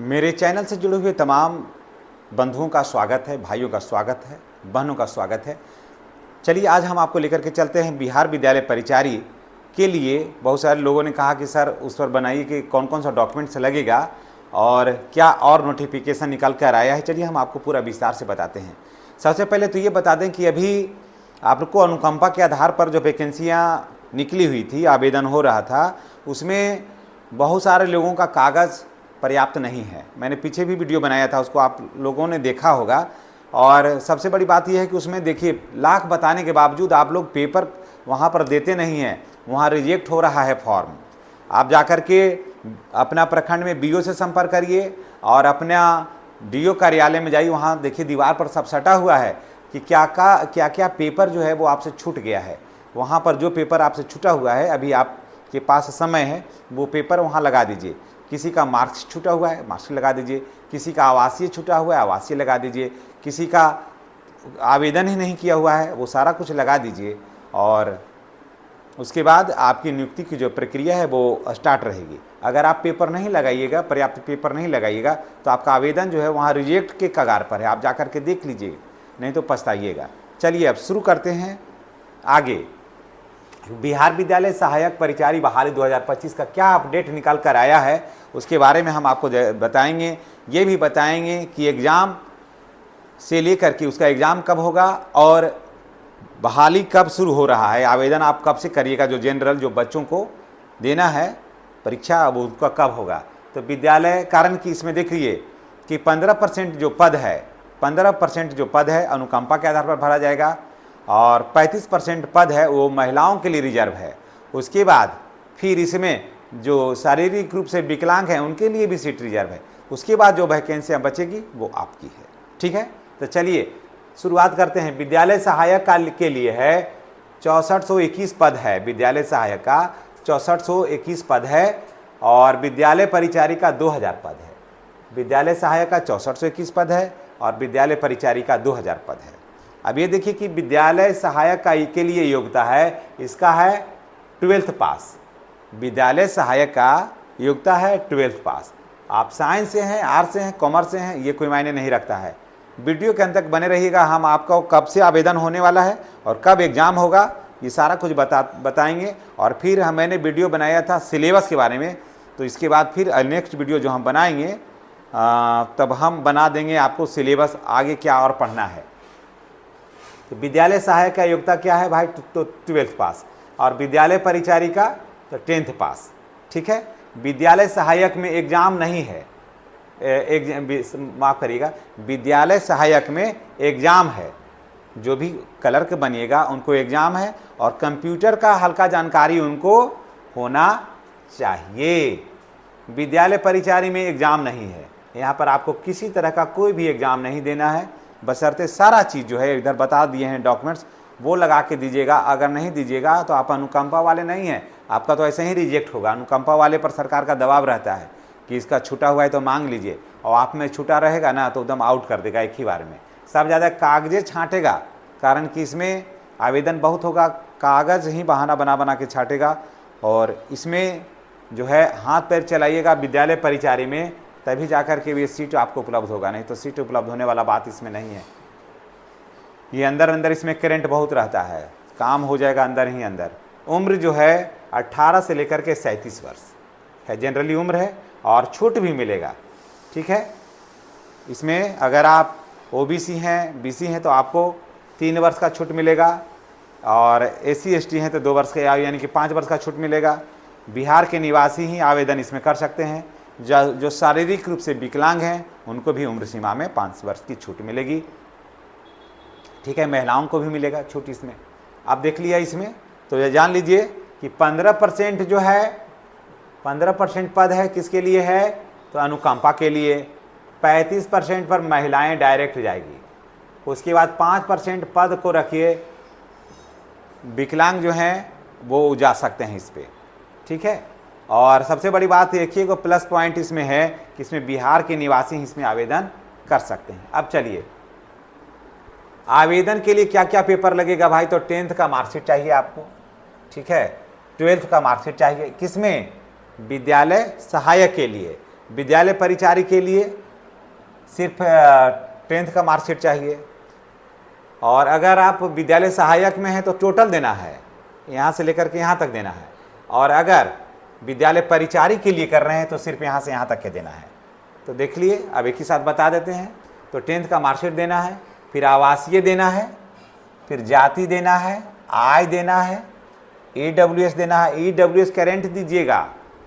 मेरे चैनल से जुड़े हुए तमाम बंधुओं का स्वागत है, भाइयों का स्वागत है, बहनों का स्वागत है। चलिए आज हम आपको लेकर के चलते हैं बिहार विद्यालय परिचारी के लिए। बहुत सारे लोगों ने कहा कि सर उस पर बनाइए कि कौन कौन सा डॉक्यूमेंट्स लगेगा और क्या और नोटिफिकेशन निकल कर आया है। चलिए हम आपको पूरा विस्तार से बताते हैं। सबसे पहले तो ये बता दें कि अभी आपको अनुकंपा के आधार पर जो वैकेंसियाँ निकली हुई थी, आवेदन हो रहा था, उसमें बहुत सारे लोगों का कागज़ पर्याप्त नहीं है। मैंने पीछे भी वीडियो बनाया था, उसको आप लोगों ने देखा होगा। और सबसे बड़ी बात यह है कि उसमें देखिए लाख बताने के बावजूद आप लोग पेपर वहाँ पर देते नहीं हैं, वहाँ रिजेक्ट हो रहा है फॉर्म। आप जाकर के अपना प्रखंड में बीओ से संपर्क करिए और अपना डीओ कार्यालय में जाइए। वहाँ देखिए दीवार पर सब सटा हुआ है कि क्या पेपर जो है वो आपसे छूट गया है। वहाँ पर जो पेपर आपसे छूटा हुआ है, अभी आपके पास समय है, वो पेपर वहाँ लगा दीजिए। किसी का मार्क्स छूटा हुआ है, मार्क्स लगा दीजिए। किसी का आवासीय छूटा हुआ है, आवासीय लगा दीजिए। किसी का आवेदन ही नहीं किया हुआ है, वो सारा कुछ लगा दीजिए। और उसके बाद आपकी नियुक्ति की जो प्रक्रिया है वो स्टार्ट रहेगी। अगर आप पेपर नहीं लगाइएगा, पर्याप्त पेपर नहीं लगाइएगा, तो आपका आवेदन जो है वहाँ रिजेक्ट के कगार पर है। आप जाकर के देख लीजिए, नहीं तो पछताइएगा। चलिए अब शुरू करते हैं आगे। बिहार विद्यालय सहायक परिचारी बहाली 2025 का क्या अपडेट निकल कर आया है, उसके बारे में हम आपको बताएंगे। ये भी बताएंगे कि एग्ज़ाम से लेकर के उसका एग्ज़ाम कब होगा और बहाली कब शुरू हो रहा है, आवेदन आप कब से करिएगा। जो जनरल जो बच्चों को देना है परीक्षा, अब उसका कब होगा। तो विद्यालय कारण कि इसमें देखिए कि 15% जो पद है, 15% जो पद है अनुकंपा के आधार पर भरा जाएगा और 35% पद है वो महिलाओं के लिए रिजर्व है। उसके बाद फिर इसमें जो शारीरिक रूप से विकलांग हैं उनके लिए भी सीट रिजर्व है। उसके बाद जो वैकेंसियाँ बचेगी वो आपकी है। ठीक है, तो चलिए शुरुआत करते हैं। विद्यालय सहायक के लिए है 6421 पद है। विद्यालय सहायक का 6421 पद है और विद्यालय परिचारी का 2000 पद है। विद्यालय सहायक का 6421 पद है और विद्यालय परिचारी का 2000 पद है। अब ये देखिए कि विद्यालय सहायक का के लिए योग्यता है, इसका है 12th पास। विद्यालय सहायक का योग्यता है 12th पास। आप साइंस से हैं, आर्ट्स से हैं, कॉमर्स से हैं, ये कोई मायने नहीं रखता है। वीडियो के अंत तक बने रहिएगा। हम आपको कब से आवेदन होने वाला है और कब एग्ज़ाम होगा ये सारा कुछ बताएंगे। और फिर मैंने वीडियो बनाया था सिलेबस के बारे में, तो इसके बाद फिर नेक्स्ट वीडियो जो हम बनाएंगे तब हम बना देंगे आपको सिलेबस आगे क्या और पढ़ना है। तो विद्यालय सहायक का योग्यता क्या है भाई, तो 12th पास और विद्यालय परिचारी का तो 10th पास। ठीक है, विद्यालय सहायक में एग्ज़ाम नहीं है, माफ़ करिएगा, विद्यालय सहायक में एग्ज़ाम है। जो भी क्लर्क बनिएगा उनको एग्ज़ाम है और कंप्यूटर का हल्का जानकारी उनको होना चाहिए। विद्यालय परिचारी में एग्ज़ाम नहीं है। यहाँ पर आपको किसी तरह का कोई भी एग्ज़ाम नहीं देना है, बशर्ते सारा चीज़ जो है इधर बता दिए हैं डॉक्यूमेंट्स वो लगा के दीजिएगा। अगर नहीं दीजिएगा तो आप अनुकंपा वाले नहीं हैं, आपका तो ऐसे ही रिजेक्ट होगा। अनुकंपा वाले पर सरकार का दबाव रहता है कि इसका छूटा हुआ है तो मांग लीजिए, और आप में छूटा रहेगा ना तो एकदम आउट कर देगा एक ही बार में। सब ज़्यादा कागज़ें छाँटेगा, कारण कि इसमें आवेदन बहुत होगा, कागज़ ही बहाना बना के छाँटेगा। और इसमें जो है हाथ पैर चलाइएगा विद्यालय परिचारी में, तभी जाकर के ये सीट आपको उपलब्ध होगा, नहीं तो सीट उपलब्ध होने वाला बात इसमें नहीं है। ये अंदर इसमें करंट बहुत रहता है, काम हो जाएगा अंदर ही अंदर। उम्र जो है 18 से लेकर के 37 वर्ष है, जनरली उम्र है और छूट भी मिलेगा। ठीक है, इसमें अगर आप ओबीसी हैं, बीसी हैं तो आपको 3 वर्ष का छूट मिलेगा और एससी एसटी हैं तो 2 वर्ष का यानी कि 5 वर्ष का छूट मिलेगा। बिहार के निवासी ही आवेदन इसमें कर सकते हैं। जो शारीरिक रूप से विकलांग हैं उनको भी उम्र सीमा में 5 वर्ष की छूट मिलेगी। ठीक है, महिलाओं को भी मिलेगा छूट इसमें। आप देख लिया इसमें, तो ये जान लीजिए कि 15% जो है 15% पद है किसके लिए है, तो अनुकंपा के लिए। 35% पर महिलाएं डायरेक्ट जाएगी। उसके बाद 5% पद को रखिए, विकलांग जो हैं वो जा सकते हैं इस पर। ठीक है, और सबसे बड़ी बात देखिए को प्लस पॉइंट इसमें है कि इसमें बिहार के निवासी इसमें आवेदन कर सकते हैं। अब चलिए आवेदन के लिए क्या क्या पेपर लगेगा भाई, तो 10th का मार्कशीट चाहिए आपको। ठीक है, 12th का मार्कशीट चाहिए, किसमें, विद्यालय सहायक के लिए। विद्यालय परिचारी के लिए सिर्फ 10th का मार्कशीट चाहिए। और अगर आप विद्यालय सहायक में हैं तो टोटल देना है, यहाँ से लेकर के यहाँ तक देना है। और अगर विद्यालय परिचारी के लिए कर रहे हैं तो सिर्फ यहाँ से यहाँ तक के देना है। तो देख लिए, अब एक ही साथ बता देते हैं। तो 10th का मार्कशीट देना है, फिर आवासीय देना है, फिर जाति देना है, आय देना है, EWS देना है। EWS करेंट दीजिएगा,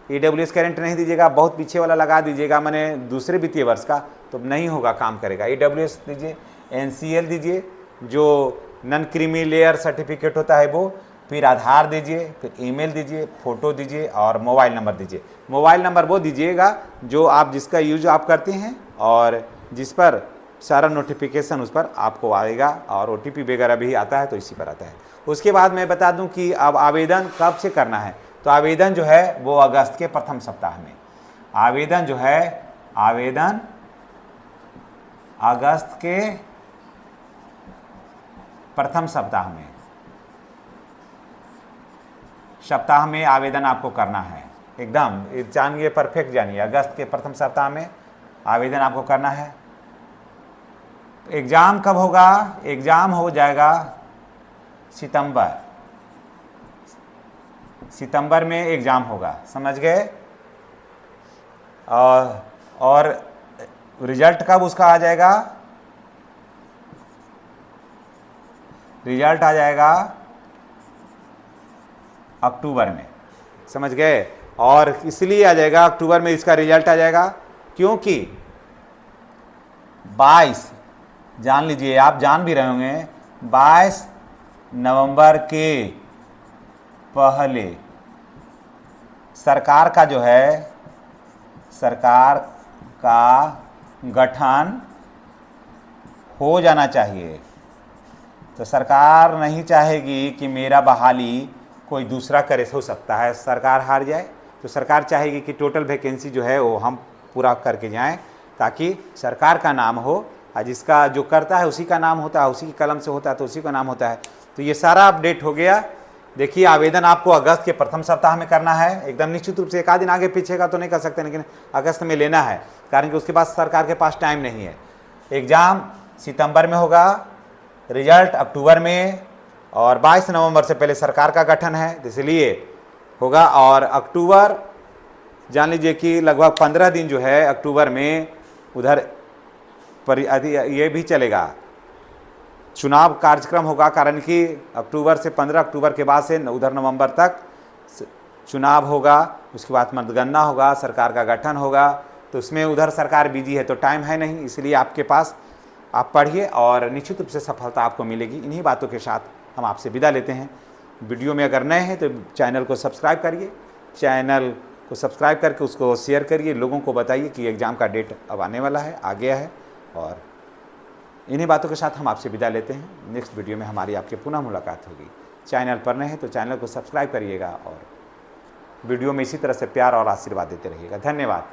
EWS करेंट नहीं दीजिएगा, बहुत पीछे वाला लगा दीजिएगा, मैंने दूसरे वित्तीय वर्ष का, तो नहीं होगा, काम करेगा। EWS दीजिए, NCL दीजिए, जो नॉन क्रीमी लेयर सर्टिफिकेट होता है वो, फिर आधार दीजिए, फिर ईमेल दीजिए, फ़ोटो दीजिए और मोबाइल नंबर दीजिए। मोबाइल नंबर वो दीजिएगा जो आप जिसका यूज आप करते हैं और जिस पर सारा नोटिफिकेशन उस पर आपको आएगा, और OTP वगैरह भी आता है तो इसी पर आता है। उसके बाद मैं बता दूं कि अब आवेदन कब से करना है। तो आवेदन जो है वो अगस्त के प्रथम सप्ताह में, आवेदन जो है आवेदन अगस्त के प्रथम सप्ताह में आवेदन आपको करना है। एकदम जानिए, परफेक्ट जानिए, अगस्त के प्रथम सप्ताह में आवेदन आपको करना है। एग्ज़ाम कब होगा? एग्ज़ाम हो जाएगा सितंबर में एग्ज़ाम होगा, समझ गए। और रिजल्ट कब उसका आ जाएगा? रिजल्ट आ जाएगा अक्टूबर में, समझ गए। और इसलिए आ जाएगा अक्टूबर में, इसका रिजल्ट आ जाएगा क्योंकि 22, जान लीजिए, आप जान भी रहे होंगे, 22 नवंबर के पहले सरकार का जो है, सरकार का गठन हो जाना चाहिए। तो सरकार नहीं चाहेगी कि मेरा बहाली कोई दूसरा करे, हो सकता है सरकार हार जाए, तो सरकार चाहेगी कि टोटल वैकेंसी जो है वो हम पूरा करके जाएं, ताकि सरकार का नाम हो, और जिसका जो करता है उसी का नाम होता है, उसी की कलम से होता है तो उसी का नाम होता है। तो ये सारा अपडेट हो गया। देखिए, आवेदन आपको अगस्त के प्रथम सप्ताह में करना है, एकदम निश्चित रूप से। एक आध दिन आगे पीछे का तो नहीं कर सकते, लेकिन अगस्त में लेना है, कारण कि उसके बाद सरकार के पास टाइम नहीं है। एग्ज़ाम सितंबर में होगा, रिजल्ट अक्टूबर में, और 22 नवंबर से पहले सरकार का गठन है, इसलिए होगा। और अक्टूबर जान लीजिए कि लगभग 15 दिन जो है अक्टूबर में उधर ये भी चलेगा, चुनाव कार्यक्रम होगा, कारण कि अक्टूबर से 15 अक्टूबर के बाद से उधर नवंबर तक चुनाव होगा। उसके बाद मतगणना होगा, सरकार का गठन होगा, तो उसमें उधर सरकार बिजी है तो टाइम है नहीं। इसलिए आपके पास, आप पढ़िए और निश्चित रूप से सफलता आपको मिलेगी। इन्हीं बातों के साथ हम आपसे विदा लेते हैं। वीडियो में अगर नए हैं तो चैनल को सब्सक्राइब करिए, चैनल को सब्सक्राइब करके उसको शेयर करिए, लोगों को बताइए कि एग्ज़ाम का डेट अब आने वाला है, आ गया है। और इन्हीं बातों के साथ हम आपसे विदा लेते हैं। नेक्स्ट वीडियो में हमारी आपके पुनः मुलाकात होगी। चैनल पर नए हैं तो चैनल को सब्सक्राइब करिएगा और वीडियो में इसी तरह से प्यार और आशीर्वाद देते रहिएगा। धन्यवाद।